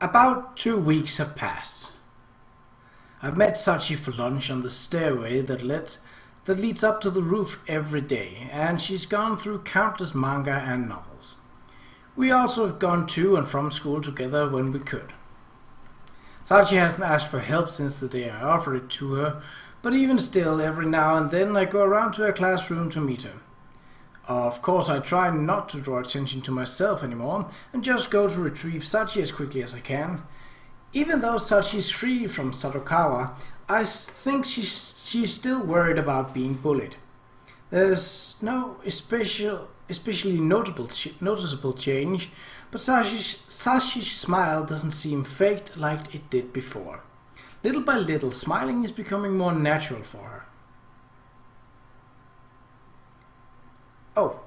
About 2 weeks have passed. I've met Sachi for lunch on the stairway that leads up to the roof every day, and she's gone through countless manga and novels. We also have gone to and from school together when we could. Sachi hasn't asked for help since the day I offered it to her, but even still, every now and then I go around to her classroom to meet her. Of course, I try not to draw attention to myself anymore and just go to retrieve Sachi as quickly as I can. Even though Sachi's free from Sadokawa, I think she's still worried about being bullied. There's no especially noticeable change, but Sachi's smile doesn't seem faked like it did before. Little by little, smiling is becoming more natural for her. Oh,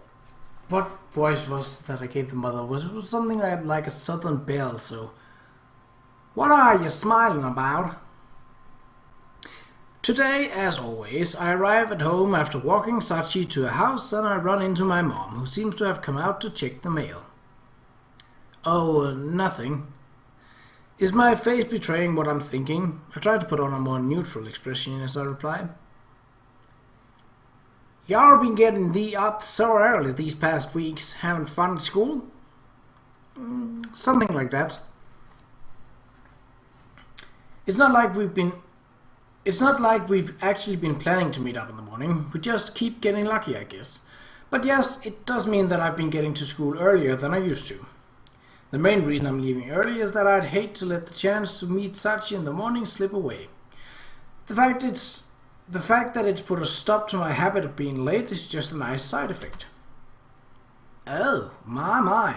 what voice was that I gave the mother? It was something like a southern belle, so... What are you smiling about? Today, as always, I arrive at home after walking Sachi to a house and I run into my mom, who seems to have come out to check the mail. Oh, nothing. Is my face betraying what I'm thinking? I try to put on a more neutral expression as I reply. Y'all been getting up so early these past weeks, having fun at school? Something like that. It's not like we've actually been planning to meet up in the morning. We just keep getting lucky, I guess. But yes, it does mean that I've been getting to school earlier than I used to. The main reason I'm leaving early is that I'd hate to let the chance to meet Sachi in the morning slip away. The fact that it's put a stop to my habit of being late is just a nice side effect. Oh, my.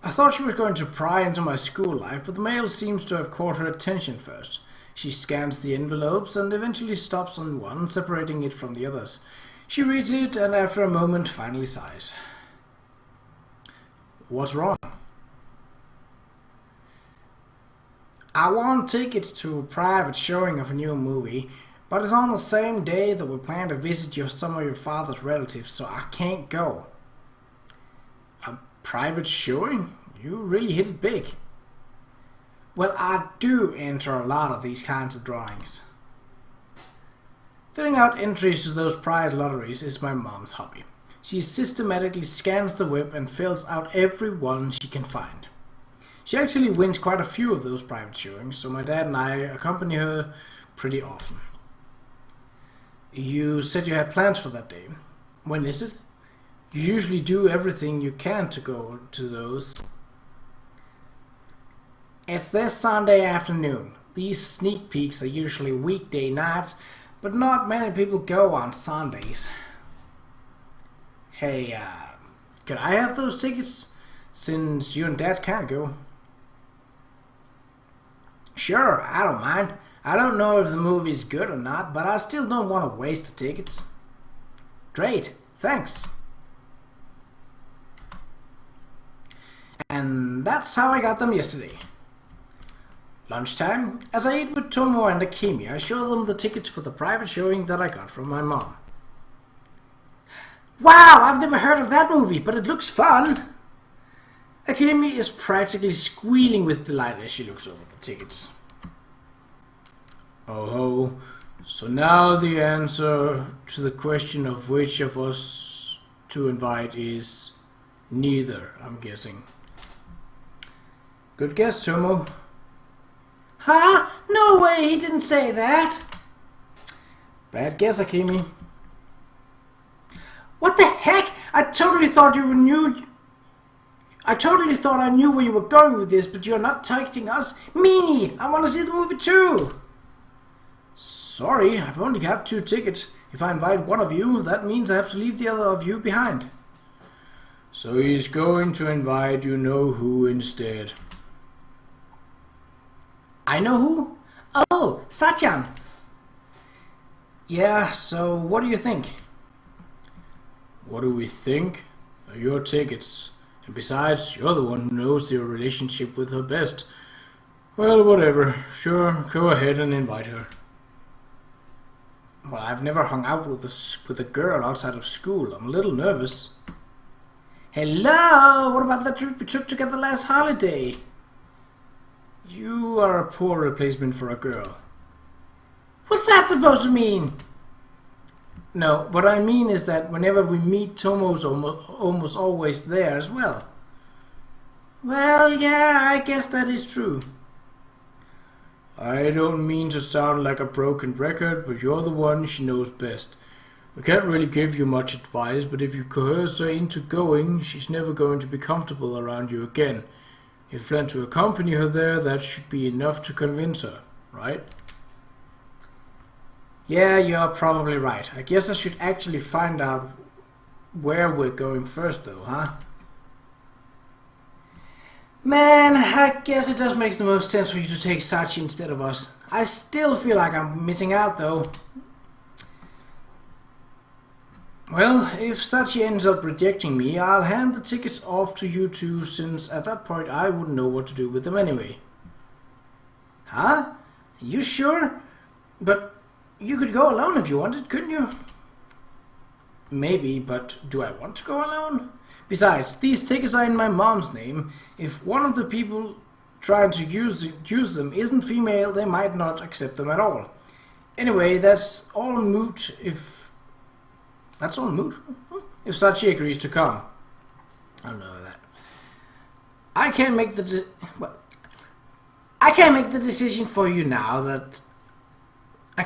I thought she was going to pry into my school life, but the mail seems to have caught her attention first. She scans the envelopes and eventually stops on one, separating it from the others. She reads it and after a moment finally sighs. What's wrong? I want tickets to a private showing of a new movie, but it's on the same day that we plan to visit some of your father's relatives, so I can't go. A private showing? You really hit it big. Well, I do enter a lot of these kinds of drawings. Filling out entries to those prize lotteries is my mom's hobby. She systematically scans the web and fills out every one she can find. She actually wins quite a few of those private showings, so my dad and I accompany her pretty often. You said you had plans for that day. When is it? You usually do everything you can to go to those. It's this Sunday afternoon. These sneak peeks are usually weekday nights, but not many people go on Sundays. Hey, could I have those tickets, since you and Dad can't go? Sure, I don't mind. I don't know if the movie's good or not, but I still don't want to waste the tickets. Great, thanks. And that's how I got them yesterday. Lunchtime, as I eat with Tomo and Akemi, I show them the tickets for the private showing that I got from my mom. Wow, I've never heard of that movie, but it looks fun. Akemi is practically squealing with delight as she looks over the tickets. Oh, so now the answer to the question of which of us to invite is neither, I'm guessing. Good guess, Tomo. Huh? No way, he didn't say that. Bad guess, Akemi. What the heck? I totally thought I knew where you were going with this, but you're not targeting us. Meanie, I want to see the movie too. Sorry, I've only got 2 tickets. If I invite one of you, that means I have to leave the other of you behind. So he's going to invite you know who instead. I know who? Oh, Sachan. Yeah, so what do you think? What do we think? They're your tickets. And besides, you're the one who knows your relationship with her best. Well, whatever. Sure, go ahead and invite her. Well, I've never hung out with a girl outside of school. I'm a little nervous. Hello! What about that trip we took together last holiday? You are a poor replacement for a girl. What's that supposed to mean? No, what I mean is that whenever we meet, Tomo's almost always there as well. Well, yeah, I guess that is true. I don't mean to sound like a broken record, but you're the one she knows best. I can't really give you much advice, but if you coerce her into going, she's never going to be comfortable around you again. If you plan to accompany her there, that should be enough to convince her, right? Yeah, you're probably right. I guess I should actually find out where we're going first though, huh? Man, I guess it does make the most sense for you to take Sachi instead of us. I still feel like I'm missing out though. Well, if Sachi ends up rejecting me, I'll hand the tickets off to you two, since at that point I wouldn't know what to do with them anyway. Huh? You sure? But you could go alone if you wanted, couldn't you? Maybe, but do I want to go alone? Besides, these tickets are in my mom's name. If one of the people trying to use them isn't female, they might not accept them at all. Anyway, that's all moot if Sachi agrees to come. I don't know that. I can't make the decision for you now that I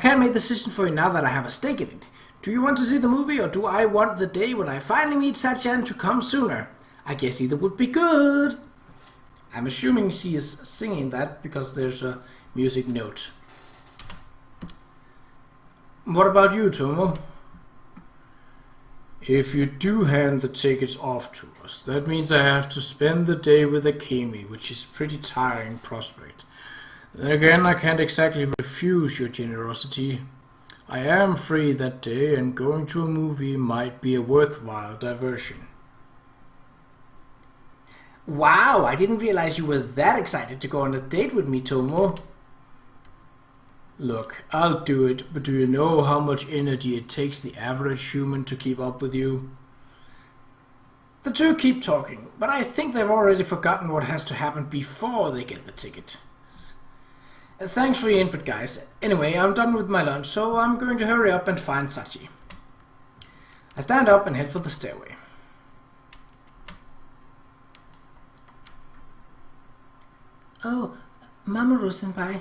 have a stake in it. Do you want to see the movie, or do I want the day when I finally meet Sachi to come sooner? I guess either would be good. I'm assuming she is singing that because there's a music note. What about you, Tomo? If you do hand the tickets off to us, that means I have to spend the day with Akemi, which is a pretty tiring prospect. Then again, I can't exactly refuse your generosity. I am free that day, and going to a movie might be a worthwhile diversion. Wow, I didn't realize you were that excited to go on a date with me, Tomo. Look, I'll do it, but do you know how much energy it takes the average human to keep up with you? The two keep talking, but I think they've already forgotten what has to happen before they get the ticket. Thanks for your input, guys. Anyway, I'm done with my lunch, so I'm going to hurry up and find Sachi. I stand up and head for the stairway. Oh, Mamoru-senpai.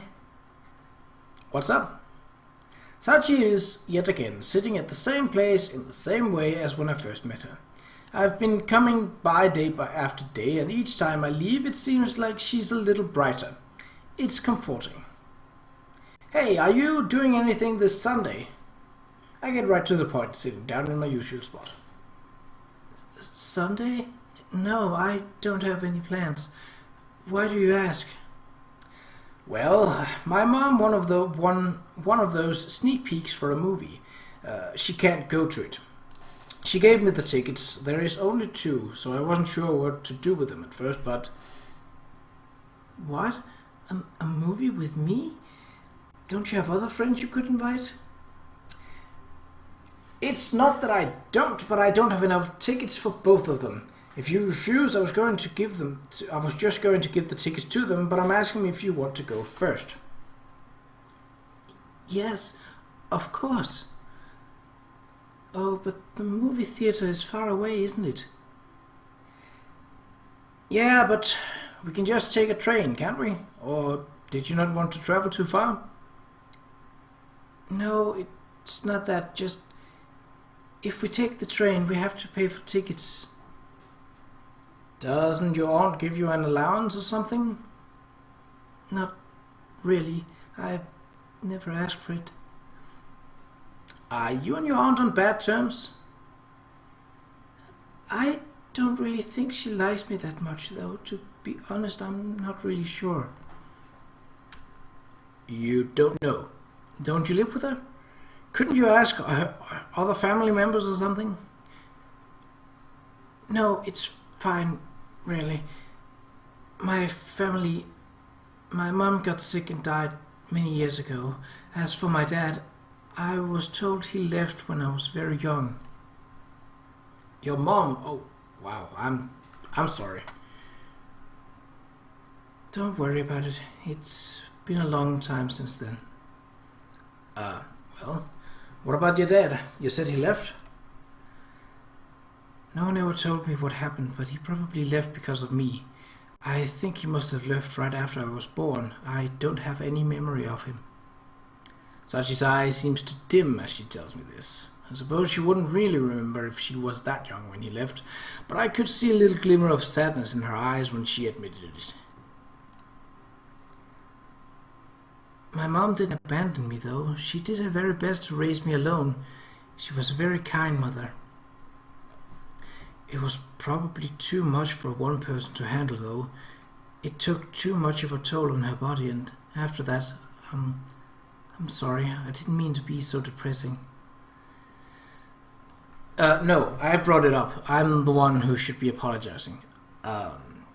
What's up? Sachi is, yet again, sitting at the same place in the same way as when I first met her. I've been coming by after day, and each time I leave it seems like she's a little brighter. It's comforting. Hey, are you doing anything this Sunday? I get right to the point, sitting down in my usual spot. Sunday? No, I don't have any plans. Why do you ask? Well, my mom one of those sneak peeks for a movie. She can't go to it. She gave me the tickets. There is only 2, so I wasn't sure what to do with them at first, but... What? A movie with me? Don't you have other friends you could invite? It's not that I don't, but I don't have enough tickets for both of them. If you refuse, I was just going to give the tickets to them, but I'm asking if you want to go first. Yes, of course. Oh, but the movie theater is far away, isn't it? Yeah, but we can just take a train, can't we? Or did you not want to travel too far? No, it's not that. Just if we take the train, we have to pay for tickets. Doesn't your aunt give you an allowance or something? Not really. I've never asked for it. Are you and your aunt on bad terms? I don't really think she likes me that much, though. To be honest, I'm not really sure. You don't know? Don't you live with her? Couldn't you ask other family members or something? No, it's fine, really. My mom got sick and died many years ago. As for my dad, I was told he left when I was very young. Your mom? Oh, Wow, I'm sorry. Don't worry about it. It's been a long time since then. Well, what about your dad? You said he left? No one ever told me what happened, but he probably left because of me. I think he must have left right after I was born. I don't have any memory of him. Sachi's eye seems to dim as she tells me this. I suppose she wouldn't really remember if she was that young when he left, but I could see a little glimmer of sadness in her eyes when she admitted it. My mom didn't abandon me, though. She did her very best to raise me alone. She was a very kind mother. It was probably too much for one person to handle, though. It took too much of a toll on her body, and after that, I'm sorry, I didn't mean to be so depressing. No, I brought it up. I'm the one who should be apologizing.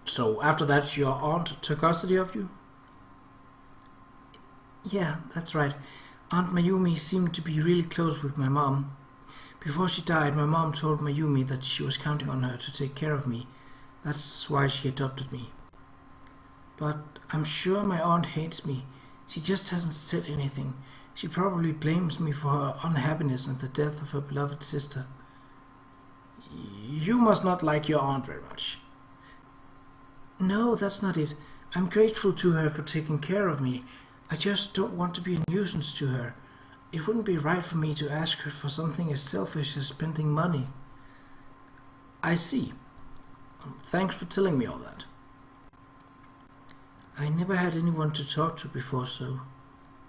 So after that, your aunt took custody of you? Yeah, that's right. Aunt Mayumi seemed to be really close with my mom. Before she died, my mom told Mayumi that she was counting on her to take care of me. That's why she adopted me. But I'm sure my aunt hates me. She just hasn't said anything. She probably blames me for her unhappiness and the death of her beloved sister. You must not like your aunt very much. No, that's not it. I'm grateful to her for taking care of me. I just don't want to be a nuisance to her. It wouldn't be right for me to ask her for something as selfish as spending money. I see. Thanks for telling me all that. I never had anyone to talk to before, so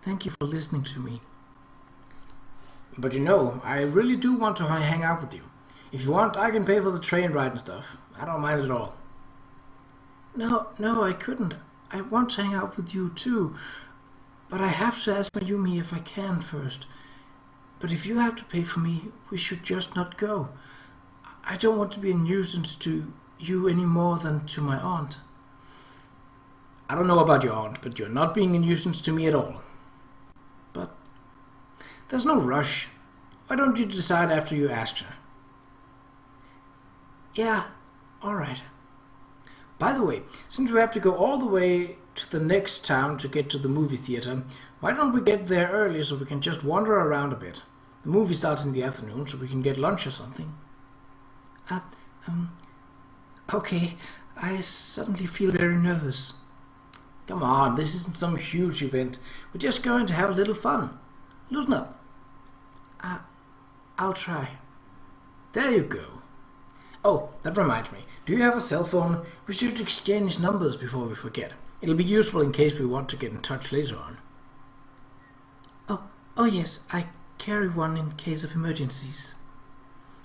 thank you for listening to me. But you know, I really do want to hang out with you. If you want, I can pay for the train ride and stuff. I don't mind at all. No, I couldn't. I want to hang out with you too. But I have to ask Mayumi if I can first. But if you have to pay for me, we should just not go. I don't want to be a nuisance to you any more than to my aunt. I don't know about your aunt, but you're not being a nuisance to me at all. But there's no rush. Why don't you decide after you asked her? Yeah, alright. By the way, since we have to go all the way to the next town to get to the movie theater, why don't we get there early so we can just wander around a bit? The movie starts in the afternoon, so we can get lunch or something. Okay, I suddenly feel very nervous. Come on, this isn't some huge event. We're just going to have a little fun. Loosen up. I'll try. There you go. Oh, that reminds me. Do you have a cell phone? We should exchange numbers before we forget. It'll be useful in case we want to get in touch later on. Oh yes, I carry one in case of emergencies.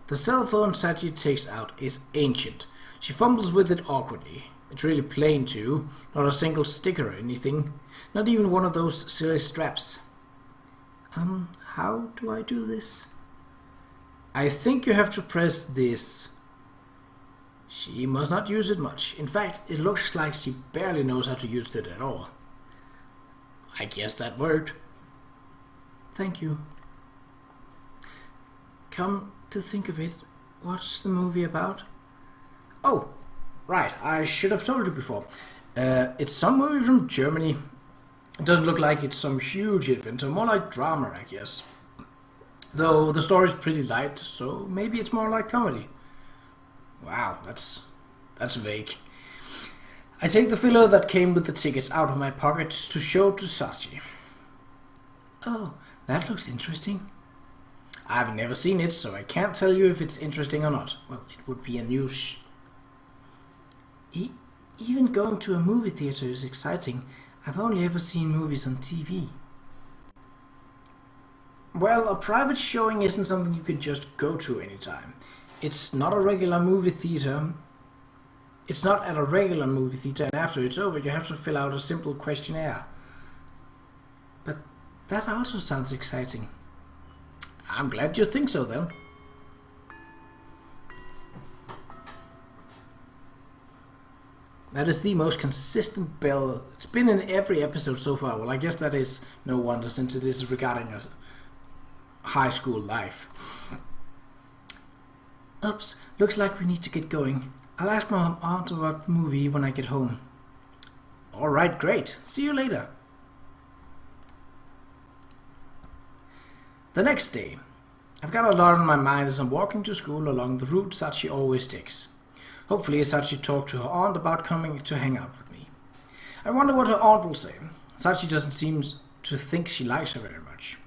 The cell phone Sachi takes out is ancient. She fumbles with it awkwardly. It's really plain too, not a single sticker or anything. Not even one of those silly straps. How do I do this? I think you have to press this. She must not use it much. In fact, it looks like she barely knows how to use it at all. I guess that worked. Thank you. Come to think of it, what's the movie about? Oh, right, I should have told you before. It's some movie from Germany. It doesn't look like it's some huge adventure, more like drama, I guess. Though the story's pretty light, so maybe it's more like comedy. Wow, that's vague. I take the filler that came with the tickets out of my pocket to show to Sachi. Oh, that looks interesting. I've never seen it, so I can't tell you if it's interesting or not. Well, it would be a news. Even going to a movie theater is exciting. I've only ever seen movies on TV. Well, a private showing isn't something you can just go to anytime. It's not a regular movie theater. It's not at a regular movie theater, and after it's over, you have to fill out a simple questionnaire. But that also sounds exciting. I'm glad you think so, then. That is the most consistent bell. It's been in every episode so far. Well, I guess that is no wonder, since it is regarding a high school life. Oops, looks like we need to get going. I'll ask my aunt about the movie when I get home. Alright, great. See you later. The next day, I've got a lot on my mind as I'm walking to school along the route Sachi always takes. Hopefully Sachi talked to her aunt about coming to hang out with me. I wonder what her aunt will say. Sachi doesn't seem to think she likes her very much.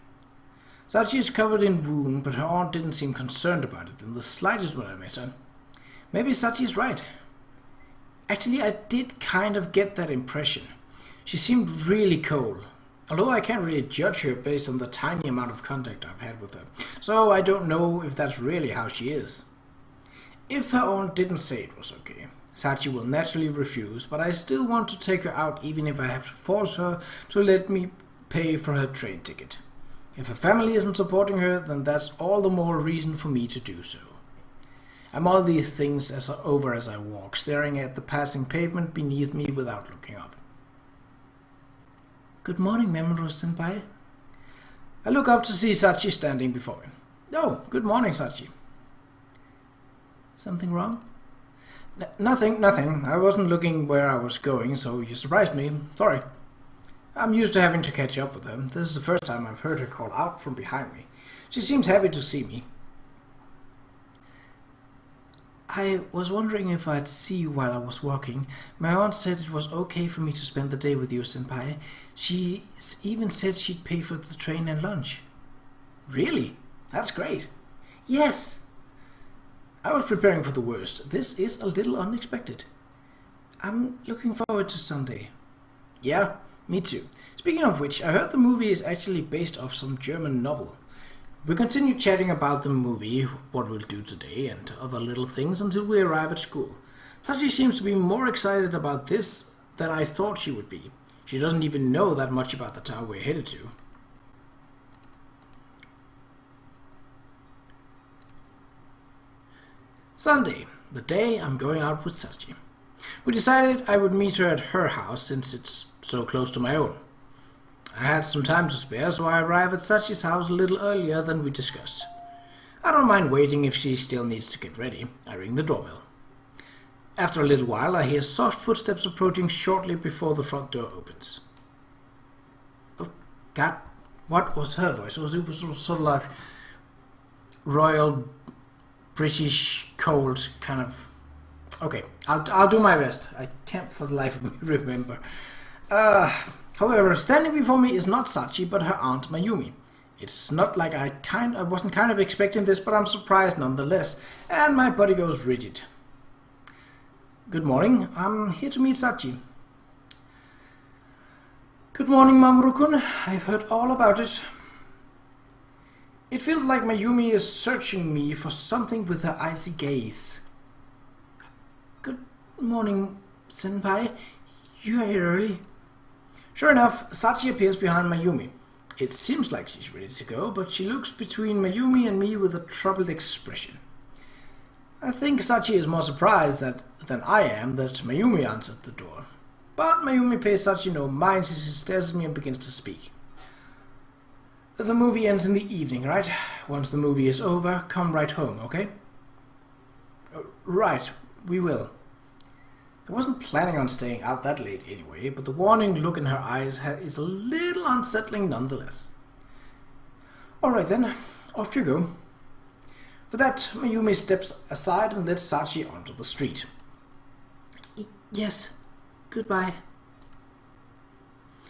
Sachi is covered in wound, but her aunt didn't seem concerned about it in the slightest when I met her. Maybe Sachi is right. Actually, I did kind of get that impression. She seemed really cold, although I can't really judge her based on the tiny amount of contact I've had with her, so I don't know if that's really how she is. If her aunt didn't say it was okay, Sachi will naturally refuse, but I still want to take her out even if I have to force her to let me pay for her train ticket. If her family isn't supporting her, then that's all the more reason for me to do so. I mull these things over as I walk, staring at the passing pavement beneath me without looking up. Good morning, Mamoru-senpai. I look up to see Sachi standing before me. Oh, good morning, Sachi. Something wrong? Nothing. I wasn't looking where I was going, so you surprised me. Sorry. I'm used to having to catch up with her. This is the first time I've heard her call out from behind me. She seems happy to see me. I was wondering if I'd see you while I was walking. My aunt said it was okay for me to spend the day with you, senpai. She even said she'd pay for the train and lunch. Really? That's great. Yes. I was preparing for the worst. This is a little unexpected. I'm looking forward to Sunday. Yeah, me too. Speaking of which, I heard the movie is actually based off some German novel. We continue chatting about the movie, what we'll do today, and other little things until we arrive at school. Sachi seems to be more excited about this than I thought she would be. She doesn't even know that much about the town we're headed to. Sunday, the day I'm going out with Sachi. We decided I would meet her at her house since it's so close to my own. I had some time to spare, so I arrived at Sachi's house a little earlier than we discussed. I don't mind waiting if she still needs to get ready. I ring the doorbell. After a little while, I hear soft footsteps approaching shortly before the front door opens. Oh, God, what was her voice? It was sort of like royal, British, cold kind of... Okay, I'll do my best. I can't for the life of me remember. However, standing before me is not Sachi, but her aunt Mayumi. It's not like I wasn't kind of expecting this, but I'm surprised nonetheless, and my body goes rigid. Good morning, I'm here to meet Sachi. Good morning, Mamoru-kun. I've heard all about it. It feels like Mayumi is searching me for something with her icy gaze. Good morning, senpai. You are here early. Sure enough, Sachi appears behind Mayumi. It seems like she's ready to go, but she looks between Mayumi and me with a troubled expression. I think Sachi is more surprised than I am that Mayumi answered the door. But Mayumi pays Sachi no mind as she stares at me and begins to speak. The movie ends in the evening, right? Once the movie is over, come right home, okay? Right, we will. I wasn't planning on staying out that late anyway, but the warning look in her eyes is a little unsettling nonetheless. Alright then, off you go. With that, Mayumi steps aside and lets Sachi onto the street. Yes, goodbye.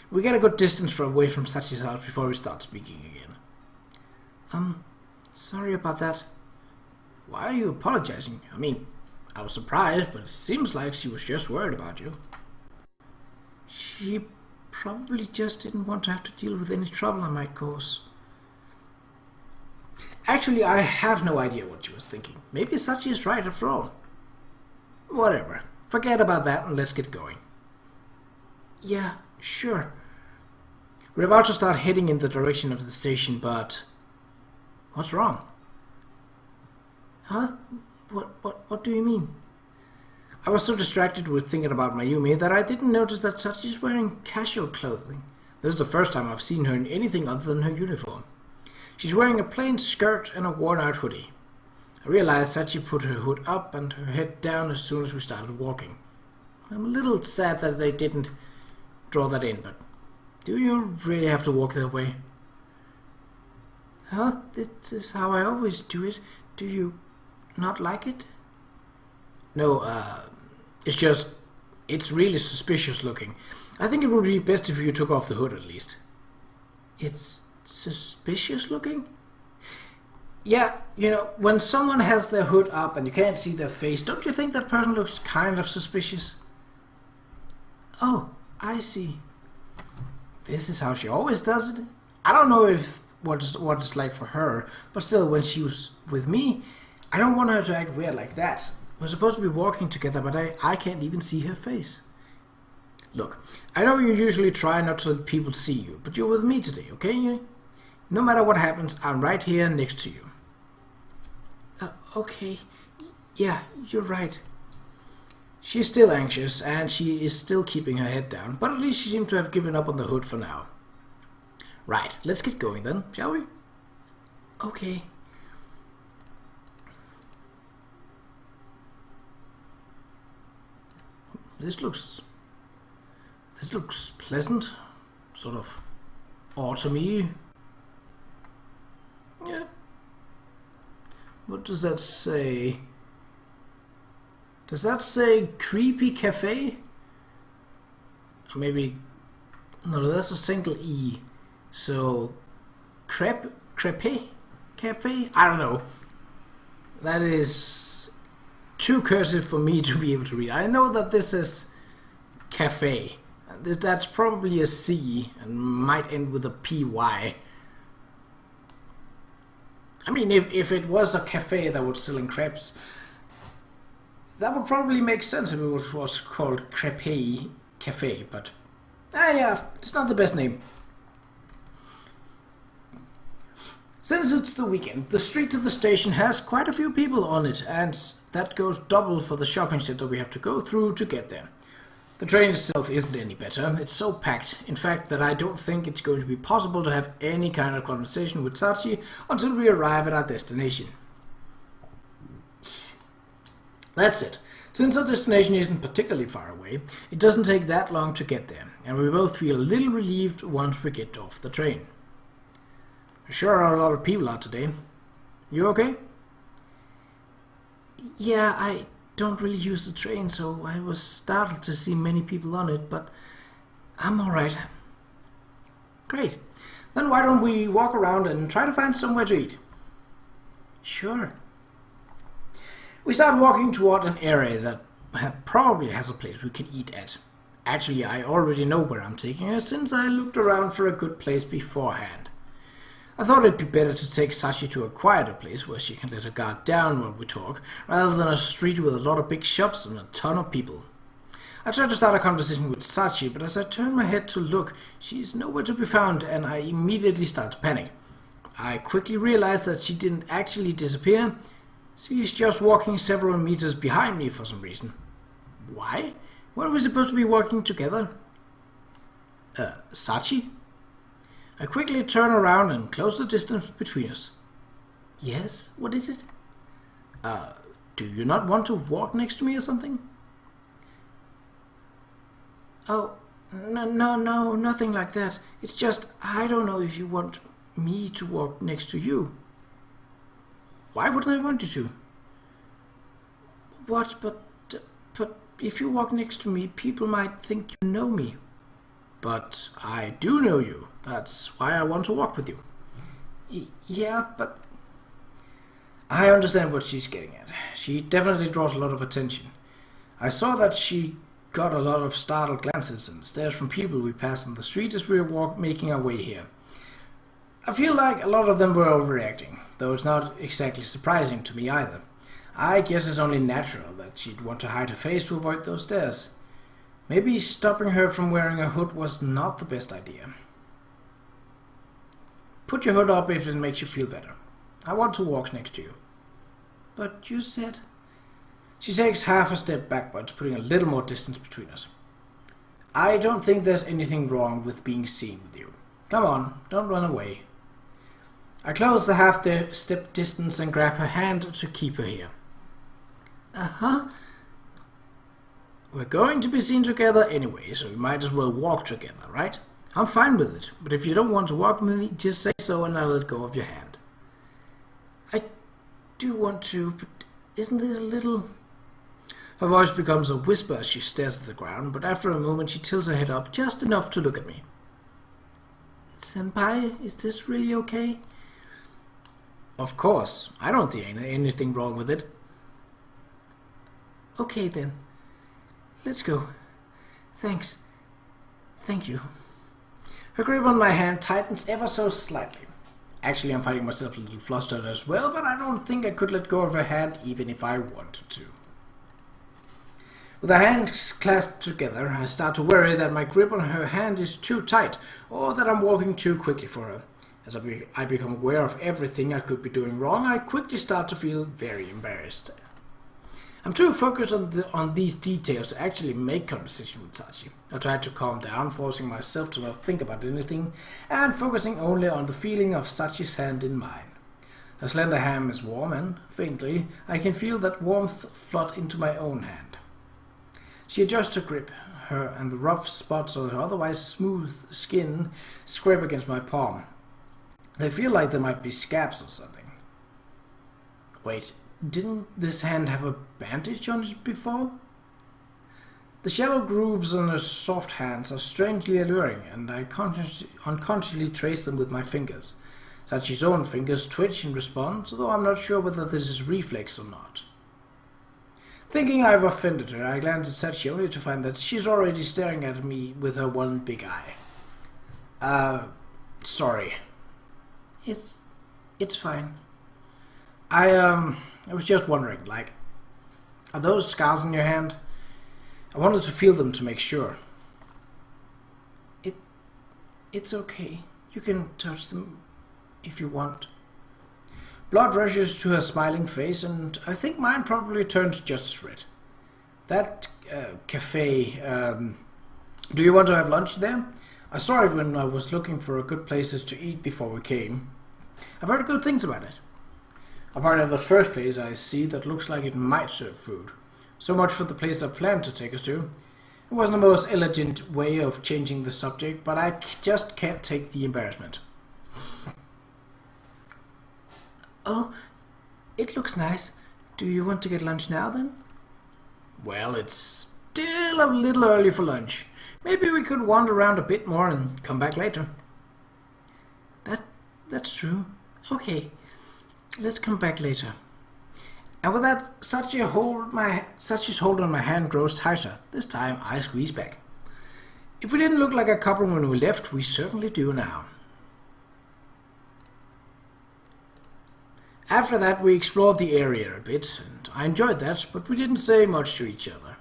We get a good distance away from Sachi's house before we start speaking again. Sorry about that. Why are you apologizing? I mean, I was surprised, but it seems like she was just worried about you. She probably just didn't want to have to deal with any trouble I might cause. Actually, I have no idea what she was thinking. Maybe Sachi is right after all. Whatever. Forget about that and let's get going. Yeah, sure. We're about to start heading in the direction of the station, but... What's wrong? Huh? What do you mean? I was so distracted with thinking about Mayumi that I didn't notice that Sachi's wearing casual clothing. This is the first time I've seen her in anything other than her uniform. She's wearing a plain skirt and a worn-out hoodie. I realized that she put her hood up and her head down as soon as we started walking. I'm a little sad that they didn't draw that in, but do you really have to walk that way? Huh? This is how I always do it. Do you not like it? No, it's really suspicious looking. I think it would be best if you took off the hood at least. It's suspicious looking? Yeah, you know, when someone has their hood up and you can't see their face, don't you think that person looks kind of suspicious? Oh, I see. This is how she always does it. I don't know if what it's like for her, but still, when she was with me, I don't want her to act weird like that. We're supposed to be walking together, but I can't even see her face. Look, I know you usually try not to let people see you, but you're with me today, okay? No matter what happens, I'm right here next to you. Okay. Yeah, you're right. She's still anxious, and she is still keeping her head down, but at least she seems to have given up on the hood for now. Right, let's get going then, shall we? Okay. This looks pleasant, sort of autumny. Yeah. What does that say? Does that say creepy cafe? Or maybe no, that's a single E. So crepe cafe? I don't know. That is too cursive for me to be able to read. I know that this is cafe. That's probably a C and might end with a PY. I mean, if it was a cafe that was selling crepes, that would probably make sense if it was called Crepe Cafe, but yeah, it's not the best name. Since it's the weekend, the street to the station has quite a few people on it, and that goes double for the shopping center we have to go through to get there. The train itself isn't any better. It's so packed, in fact, that I don't think it's going to be possible to have any kind of conversation with Sachi until we arrive at our destination. That's it. Since our destination isn't particularly far away, it doesn't take that long to get there, and we both feel a little relieved once we get off the train. There sure are a lot of people out today. You okay? Yeah, I don't really use the train, so I was startled to see many people on it, but I'm alright. Great. Then why don't we walk around and try to find somewhere to eat? Sure. We start walking toward an area that probably has a place we can eat at. Actually, I already know where I'm taking her since I looked around for a good place beforehand. I thought it'd be better to take Sachi to a quieter place where she can let her guard down while we talk, rather than a street with a lot of big shops and a ton of people. I tried to start a conversation with Sachi, but as I turned my head to look, she's nowhere to be found, and I immediately start to panic. I quickly realized that she didn't actually disappear. She's just walking several meters behind me for some reason. Why? Weren't we supposed to be walking together? Sachi? I quickly turn around and close the distance between us. Yes? What is it? Do you not want to walk next to me or something? Oh, no, nothing like that. It's just, I don't know if you want me to walk next to you. Why wouldn't I want you to? What? But if you walk next to me, people might think you know me. But I do know you. That's why I want to walk with you. Yeah, but I understand what she's getting at. She definitely draws a lot of attention. I saw that she got a lot of startled glances and stares from people we passed on the street as we were making our way here. I feel like a lot of them were overreacting, though it's not exactly surprising to me either. I guess it's only natural that she'd want to hide her face to avoid those stares. Maybe stopping her from wearing a hood was not the best idea. Put your hood up if it makes you feel better. I want to walk next to you. But you said... She takes half a step backwards, putting a little more distance between us. I don't think there's anything wrong with being seen with you. Come on, don't run away. I close the half-step distance and grab her hand to keep her here. Uh-huh. We're going to be seen together anyway, so we might as well walk together, right? I'm fine with it, but if you don't want to walk with me, just say so and I'll let go of your hand. I do want to, but isn't this a little... Her voice becomes a whisper as she stares at the ground, but after a moment she tilts her head up just enough to look at me. Senpai, is this really okay? Of course. I don't see anything wrong with it. Okay then. Let's go. Thanks. Thank you. Her grip on my hand tightens ever so slightly. Actually, I'm finding myself a little flustered as well, but I don't think I could let go of her hand even if I wanted to. With our hands clasped together, I start to worry that my grip on her hand is too tight, or that I'm walking too quickly for her. As I become aware of everything I could be doing wrong, I quickly start to feel very embarrassed. I'm too focused on these details to actually make conversation with Sachi. I try to calm down, forcing myself to not think about anything, and focusing only on the feeling of Sachi's hand in mine. Her slender hand is warm, and, faintly, I can feel that warmth flood into my own hand. She adjusts her grip, and the rough spots on her otherwise smooth skin scrape against my palm. They feel like there might be scabs or something. Wait, didn't this hand have a bandage on it before? The shallow grooves on her soft hands are strangely alluring, and I unconsciously trace them with my fingers. Sachi's own fingers twitch in response, though I'm not sure whether this is reflex or not. Thinking I've offended her, I glance at Sachi only to find that she's already staring at me with her one big eye. Sorry. It's fine. I was just wondering, like, are those scars on your hand? I wanted to feel them to make sure. It's okay. You can touch them if you want. Blood rushes to her smiling face, and I think mine probably turns just as red. That cafe, do you want to have lunch there? I saw it when I was looking for good places to eat before we came. I've heard good things about it. Apart from the first place I see that looks like it might serve food. So much for the place I planned to take us to. It wasn't the most elegant way of changing the subject, but I just can't take the embarrassment. Oh, it looks nice. Do you want to get lunch now then? Well, it's still a little early for lunch. Maybe we could wander around a bit more and come back later. That's true. Okay, let's come back later. And with that, Sachi's hold on my hand grows tighter. This time I squeeze back. If we didn't look like a couple when we left, we certainly do now. After that, we explored the area a bit, and I enjoyed that, but we didn't say much to each other.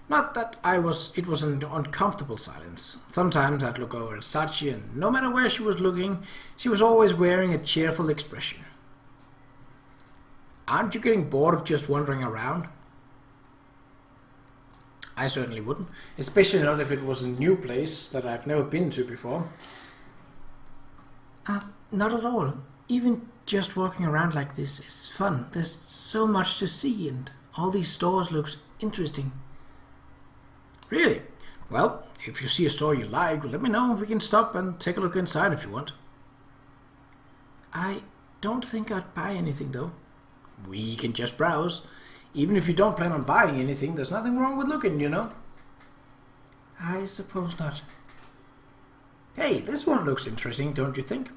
Not that it was an uncomfortable silence. Sometimes I'd look over at Sachi, and no matter where she was looking, she was always wearing a cheerful expression. Aren't you getting bored of just wandering around? I certainly wouldn't, especially not if it was a new place that I've never been to before. Not at all. Even just walking around like this is fun. There's so much to see, and all these stores look interesting. Really? Well, if you see a store you like, let me know. We can stop and take a look inside if you want. I don't think I'd buy anything, though. We can just browse. Even if you don't plan on buying anything, there's nothing wrong with looking, you know? I suppose not. Hey, this one looks interesting, don't you think?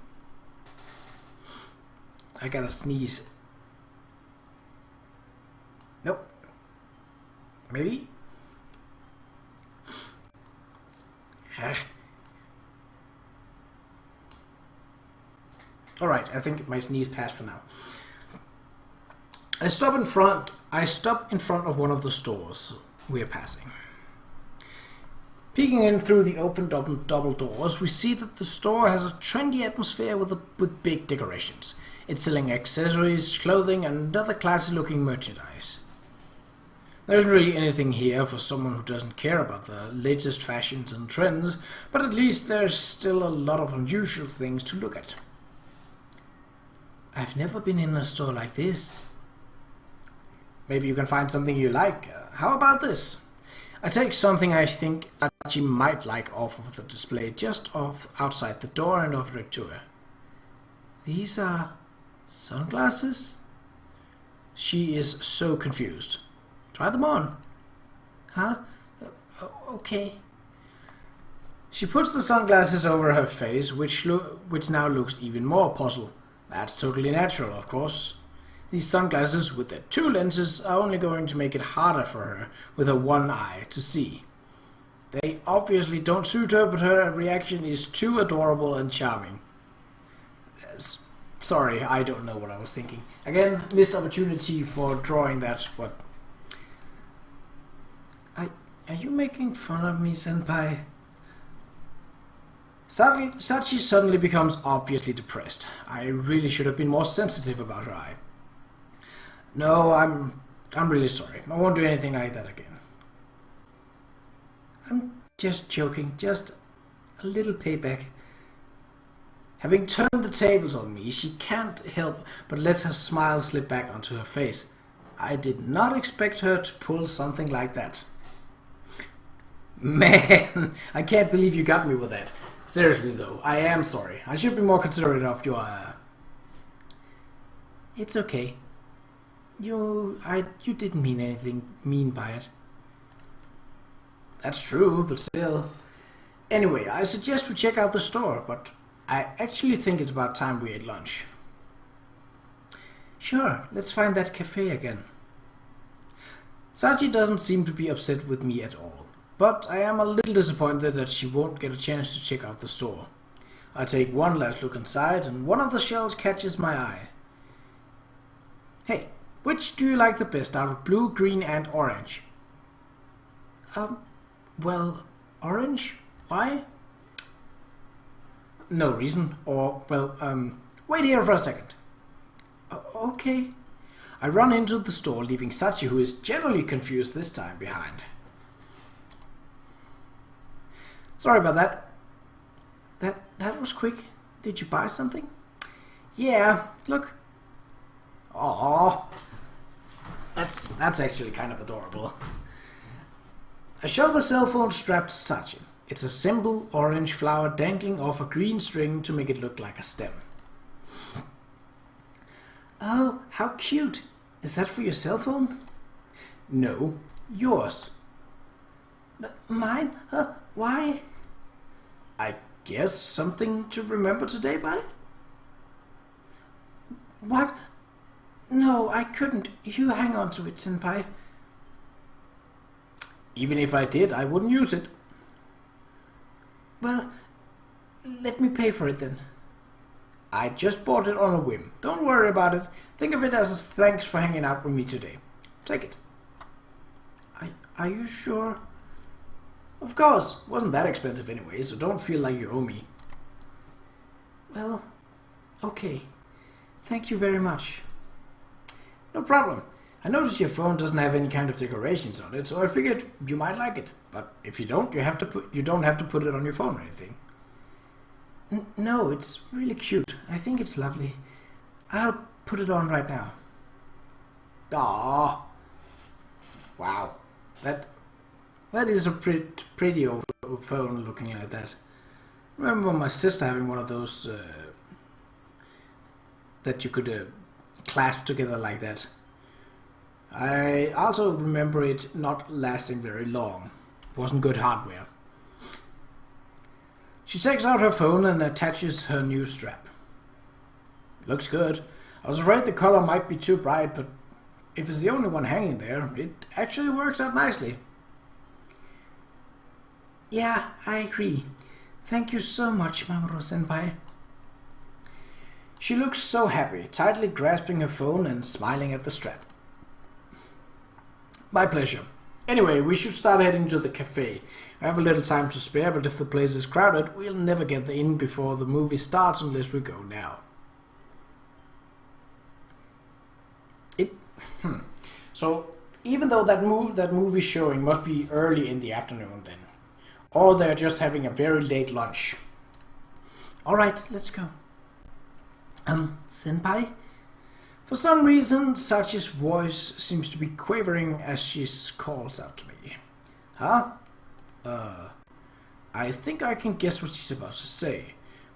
I gotta sneeze. Nope. Maybe? Alright, I think my sneeze passed for now. I stop in front of one of the stores we are passing. Peeking in through the open double doors, we see that the store has a trendy atmosphere with big decorations. It's selling accessories, clothing, and other classy-looking merchandise. There isn't really anything here for someone who doesn't care about the latest fashions and trends, but at least there's still a lot of unusual things to look at. I've never been in a store like this. Maybe you can find something you like. How about this? I take something I think Sachi might like off of the display just off outside the door and offer it to her. These are sunglasses? She is so confused. Try them on. Huh? Okay. She puts the sunglasses over her face, which now looks even more puzzled. That's totally natural, of course. These sunglasses with their 2 lenses are only going to make it harder for her with her one eye to see. They obviously don't suit her, but her reaction is too adorable and charming. Sorry, I don't know what I was thinking. Again, missed opportunity for drawing that, but... Are you making fun of me, senpai? Sachi suddenly becomes obviously depressed. I really should have been more sensitive about her eye. No, I'm really sorry. I won't do anything like that again. I'm just joking. Just a little payback. Having turned the tables on me, she can't help but let her smile slip back onto her face. I did not expect her to pull something like that. Man, I can't believe you got me with that. Seriously though, I am sorry. I should be more considerate of your... It's okay. You didn't mean anything mean by it. That's true, but still. Anyway, I suggest we check out the store, but I actually think it's about time we ate lunch. Sure, let's find that cafe again. Sachi doesn't seem to be upset with me at all, but I am a little disappointed that she won't get a chance to check out the store. I take one last look inside, and one of the shelves catches my eye. Hey, which do you like the best out of blue, green, and orange? Well, orange? Why? No reason. Or, well, wait here for a second. Okay. I run into the store, leaving Sachi, who is generally confused this time, behind. Sorry about that. That was quick. Did you buy something? Yeah, look. Aww. That's actually kind of adorable. I show the cell phone strapped to Sachi. It's a simple orange flower dangling off a green string to make it look like a stem. Oh, how cute. Is that for your cell phone? No, yours. Mine? Why? I guess something to remember today by? What? No, I couldn't. You hang on to it, senpai. Even if I did, I wouldn't use it. Well, let me pay for it then. I just bought it on a whim. Don't worry about it. Think of it as a thanks for hanging out with me today. Take it. Are you sure? Of course. It wasn't that expensive anyway, so don't feel like you owe me. Well, okay. Thank you very much. No problem. I noticed your phone doesn't have any kind of decorations on it, so I figured you might like it. But if you don't, you don't have to put it on your phone or anything. No, it's really cute. I think it's lovely. I'll put it on right now. Aww. Wow. That is a pretty old phone looking like that. I remember my sister having one of those that you could clasp together like that. I also remember it not lasting very long. It wasn't good hardware. She takes out her phone and attaches her new strap. Looks good. I was afraid the color might be too bright, but if it's the only one hanging there, it actually works out nicely. Yeah, I agree. Thank you so much, Mamoru-senpai. She looks so happy, tightly grasping her phone and smiling at the strap. My pleasure. Anyway, we should start heading to the cafe. I have a little time to spare, but if the place is crowded, we'll never get in before the movie starts unless we go now. So, even though that movie showing must be early in the afternoon then. Or they're just having a very late lunch. Alright, let's go. Senpai, For some reason, Sachi's voice seems to be quavering as she calls out to me. Huh? I think I can guess what she's about to say,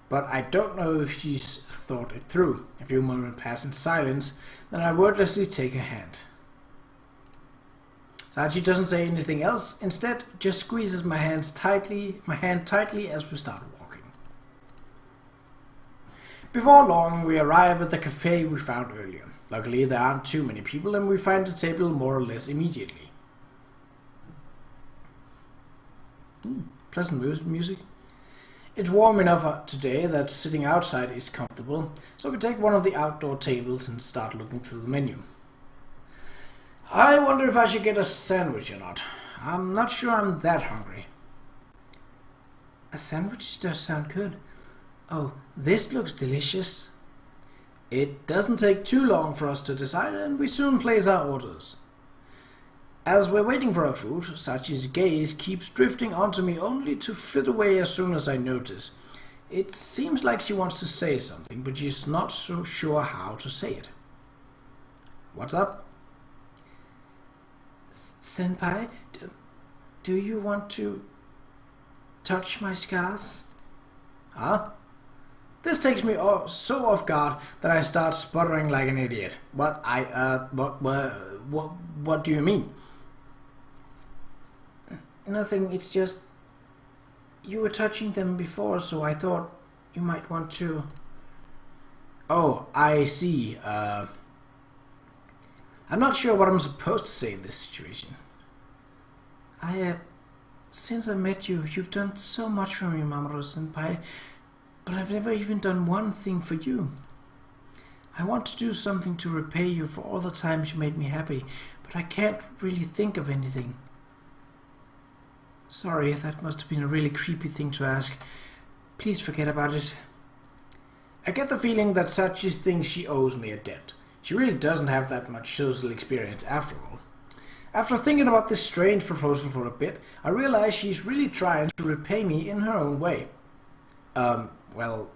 but I don't know if she's thought it through. A few moments pass in silence, then I wordlessly take her hand. Sachi doesn't say anything else, instead just squeezes my hand tightly as we start walking. Before long, we arrive at the cafe we found earlier. Luckily, there aren't too many people and we find a table more or less immediately. Pleasant music. It's warm enough today that sitting outside is comfortable, so we take one of the outdoor tables and start looking through the menu. I wonder if I should get a sandwich or not. I'm not sure I'm that hungry. A sandwich does sound good. Oh, this looks delicious. It doesn't take too long for us to decide and we soon place our orders. As we're waiting for our food, Sachi's gaze keeps drifting onto me only to flit away as soon as I notice. It seems like she wants to say something, but she's not so sure how to say it. What's up? Senpai, do you want to touch my scars? Huh? This takes me so off guard that I start sputtering like an idiot. What do you mean? Nothing, it's just you were touching them before, so I thought you might want to. Oh, I see. I'm not sure what I'm supposed to say in this situation. Since I met you, you've done so much for me, Mamoru-senpai, but I've never even done one thing for you. I want to do something to repay you for all the times you made me happy, but I can't really think of anything. Sorry, that must have been a really creepy thing to ask. Please forget about it. I get the feeling that Sachi thinks she owes me a debt. She really doesn't have that much social experience after all. After thinking about this strange proposal for a bit, I realize she's really trying to repay me in her own way. Well,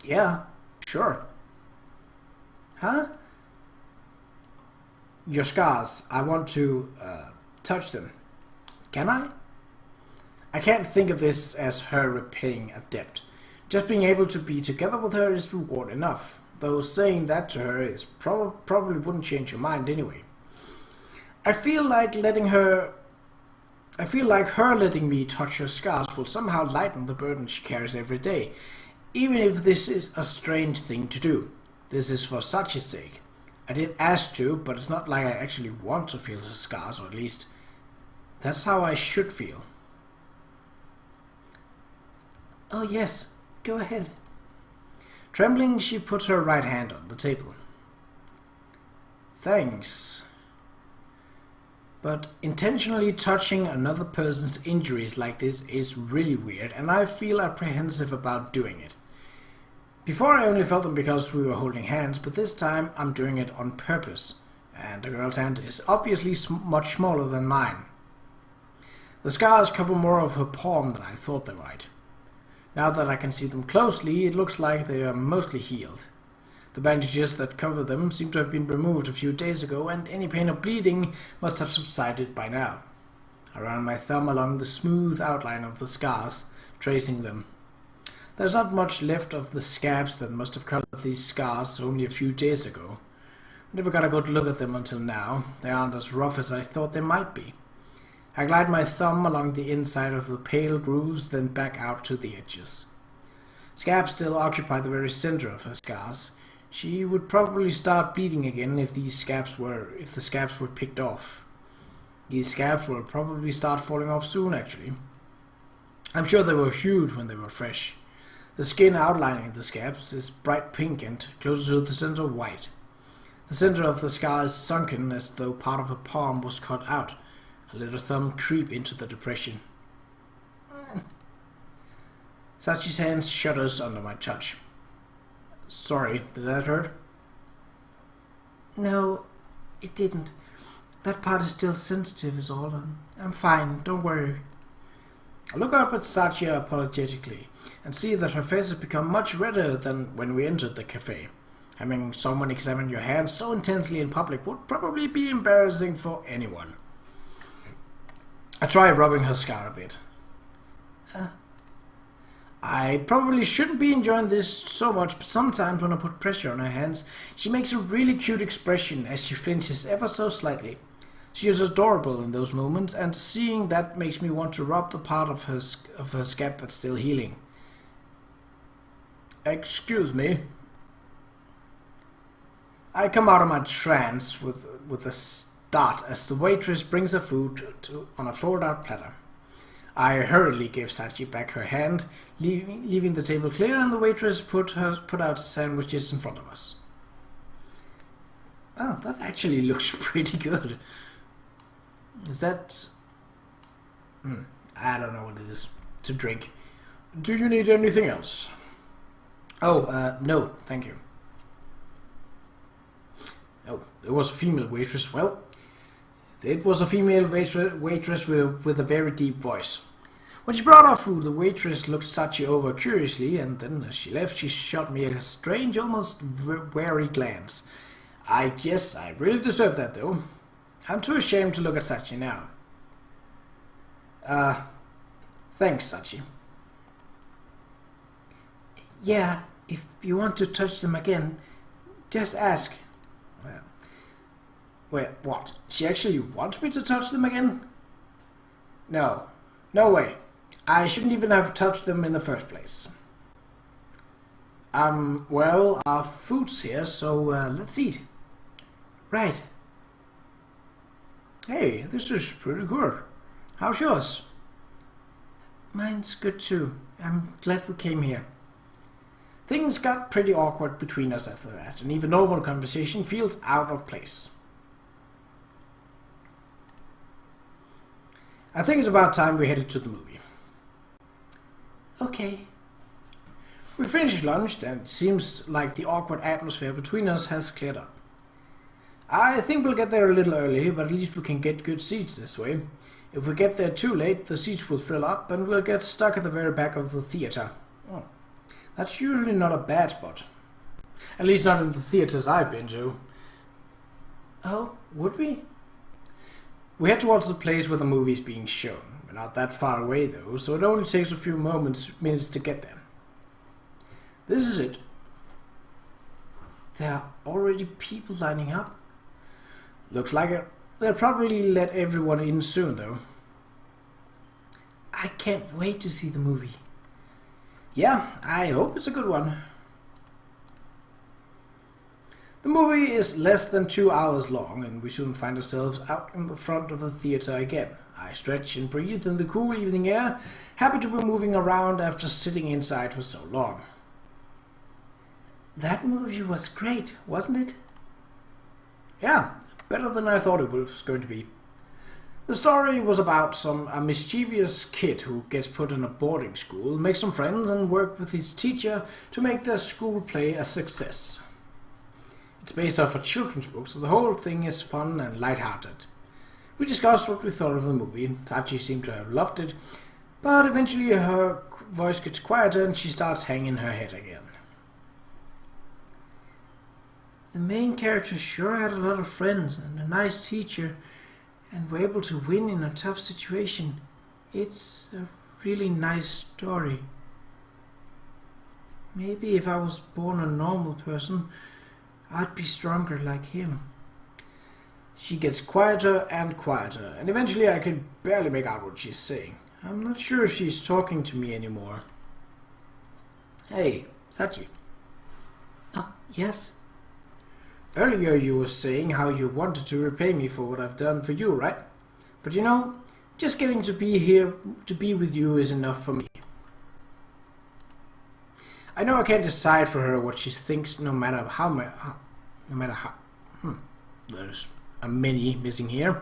yeah, sure. Huh? Your scars, I want to, touch them. Can I? I can't think of this as her repaying a debt. Just being able to be together with her is reward enough, though saying that to her is probably wouldn't change her mind anyway. I feel like her letting me touch her scars will somehow lighten the burden she carries every day, even if this is a strange thing to do. This is for Sachi's sake. I did ask to, but it's not like I actually want to feel her scars, or at least that's how I should feel. Oh yes, go ahead. Trembling, she puts her right hand on the table. Thanks. But intentionally touching another person's injuries like this is really weird, and I feel apprehensive about doing it. Before I only felt them because we were holding hands, but this time I'm doing it on purpose, and the girl's hand is obviously much smaller than mine. The scars cover more of her palm than I thought they might. Now that I can see them closely, it looks like they are mostly healed. The bandages that cover them seem to have been removed a few days ago, and any pain or bleeding must have subsided by now. I run my thumb along the smooth outline of the scars, tracing them. There's not much left of the scabs that must have covered these scars only a few days ago. Never got a good look at them until now. They aren't as rough as I thought they might be. I glide my thumb along the inside of the pale grooves, then back out to the edges. Scabs still occupy the very center of her scars. She would probably start bleeding again if the scabs were picked off. These scabs will probably start falling off soon, actually. I'm sure they were huge when they were fresh. The skin outlining the scabs is bright pink and closer to the center white. The center of the scar is sunken as though part of her palm was cut out. I let her thumb creep into the depression. Sachi's hand shudders under my touch. Sorry, did that hurt? No, it didn't. That part is still sensitive is all. I'm fine, don't worry. I look up at Sachi apologetically and see that her face has become much redder than when we entered the cafe. Having someone examine your hands so intensely in public would probably be embarrassing for anyone. I try rubbing her scar a bit. I probably shouldn't be enjoying this so much, but sometimes when I put pressure on her hands, she makes a really cute expression as she flinches ever so slightly. She is adorable in those moments, and seeing that makes me want to rub the part of her scab that's still healing. Excuse me. I come out of my trance with a start as the waitress brings her food on a fold-out platter. I hurriedly give Sachi back her hand, leaving the table clear, and the waitress put out sandwiches in front of us. Oh, that actually looks pretty good. Is that... I don't know what it is. To drink. Do you need anything else? Oh, no, thank you. Oh, there was a female waitress. Well, it was a female waitress with a very deep voice. When she brought our food, the waitress looked Sachi over curiously, and then as she left, she shot me a strange, almost wary glance. I guess I really deserve that, though. I'm too ashamed to look at Sachi now. Thanks, Sachi. Yeah, if you want to touch them again, just ask. Wait, what? She actually wants me to touch them again? No. No way. I shouldn't even have touched them in the first place. Well, our food's here, so let's eat. Right. Hey, this is pretty good. How's yours? Mine's good too. I'm glad we came here. Things got pretty awkward between us after that, and even normal conversation feels out of place. I think it's about time we headed to the movie. Okay. We finished lunch, and it seems like the awkward atmosphere between us has cleared up. I think we'll get there a little early, but at least we can get good seats this way. If we get there too late, the seats will fill up, and we'll get stuck at the very back of the theater. Oh, that's usually not a bad spot. At least not in the theaters I've been to. Oh, would we? We head towards the place where the movie's being shown. We're not that far away though, so it only takes a few minutes to get there. This is it. There are already people lining up. Looks like it. They'll probably let everyone in soon though. I can't wait to see the movie. Yeah, I hope it's a good one. The movie is less than 2 hours long, and we soon find ourselves out in the front of the theater again. I stretch and breathe in the cool evening air, happy to be moving around after sitting inside for so long. That movie was great, wasn't it? Yeah, better than I thought it was going to be. The story was about a mischievous kid who gets put in a boarding school, makes some friends, and works with his teacher to make their school play a success. It's based off a children's book, so the whole thing is fun and light-hearted. We discussed what we thought of the movie. Sachi seemed to have loved it, but eventually her voice gets quieter and she starts hanging her head again. The main character sure had a lot of friends and a nice teacher, and were able to win in a tough situation. It's a really nice story. Maybe if I was born a normal person, I'd be stronger like him. She gets quieter and quieter, and eventually I can barely make out what she's saying. I'm not sure if she's talking to me anymore. Hey, Sachi. Oh, yes? Earlier you were saying how you wanted to repay me for what I've done for you, right? But you know, just getting to be here, to be with you is enough for me. I know I can't decide for her what she thinks no matter how there's a many missing here.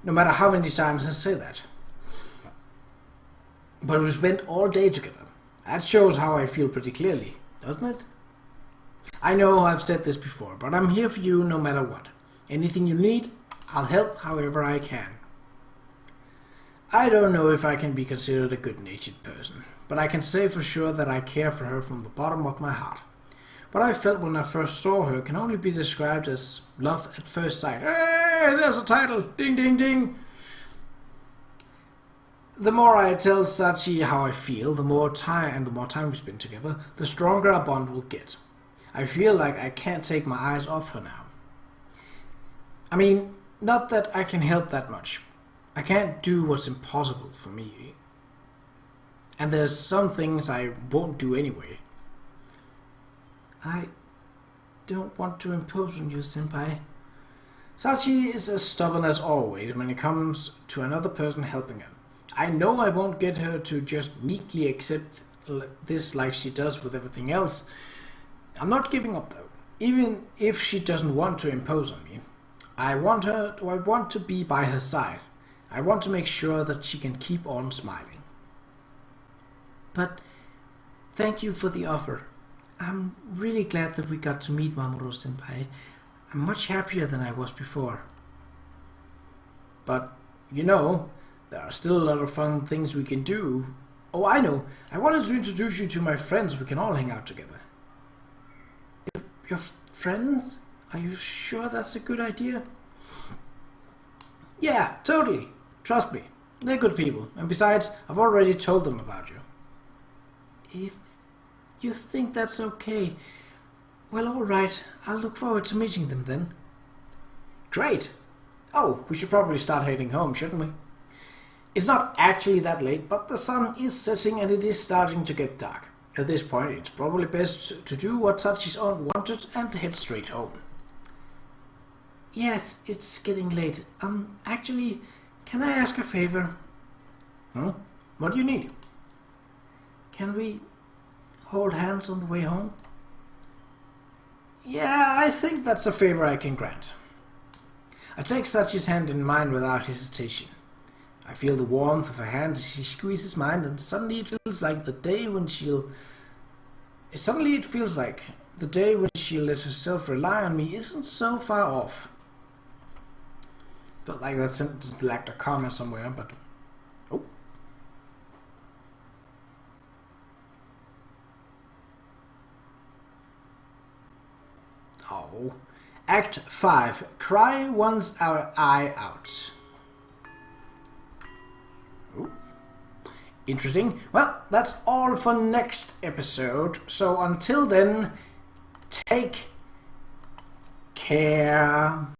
No matter how many times I say that. But we spent all day together. That shows how I feel pretty clearly, doesn't it? I know I've said this before, but I'm here for you no matter what. Anything you need, I'll help however I can. I don't know if I can be considered a good-natured person, but I can say for sure that I care for her from the bottom of my heart. What I felt when I first saw her can only be described as love at first sight. Hey, there's a title! Ding, ding, ding! The more I tell Sachi how I feel, the more time we spend together, the stronger our bond will get. I feel like I can't take my eyes off her now. I mean, not that I can help that much. I can't do what's impossible for me. And there's some things I won't do anyway. I don't want to impose on you, senpai. Sachi is as stubborn as always when it comes to another person helping her. I know I won't get her to just meekly accept this like she does with everything else. I'm not giving up though, even if she doesn't want to impose on me. I want to be by her side. I want to make sure that she can keep on smiling. But thank you for the offer. I'm really glad that we got to meet Mamoru-senpai. I'm much happier than I was before. But, you know, there are still a lot of fun things we can do. Oh, I know. I wanted to introduce you to my friends. We can all hang out together. Your friends? Are you sure that's a good idea? Yeah, totally. Trust me. They're good people. And besides, I've already told them about you. If you think that's okay, well, alright. I'll look forward to meeting them then. Great. Oh, we should probably start heading home, shouldn't we? It's not actually that late, but the sun is setting and it is starting to get dark. At this point, it's probably best to do what Sachi's aunt wanted and head straight home. Yes, it's getting late. Actually, can I ask a favor? What do you need? Can we hold hands on the way home? Yeah, I think that's a favor I can grant. I take Sachi's hand in mine without hesitation. I feel the warmth of her hand as she squeezes mine, and suddenly it feels like the day when she'll let herself rely on me isn't so far off. Felt like that sentence lacked a comma somewhere, but oh. Act 5. Cry one's eye out. Ooh. Interesting. Well, that's all for next episode. So until then, take care.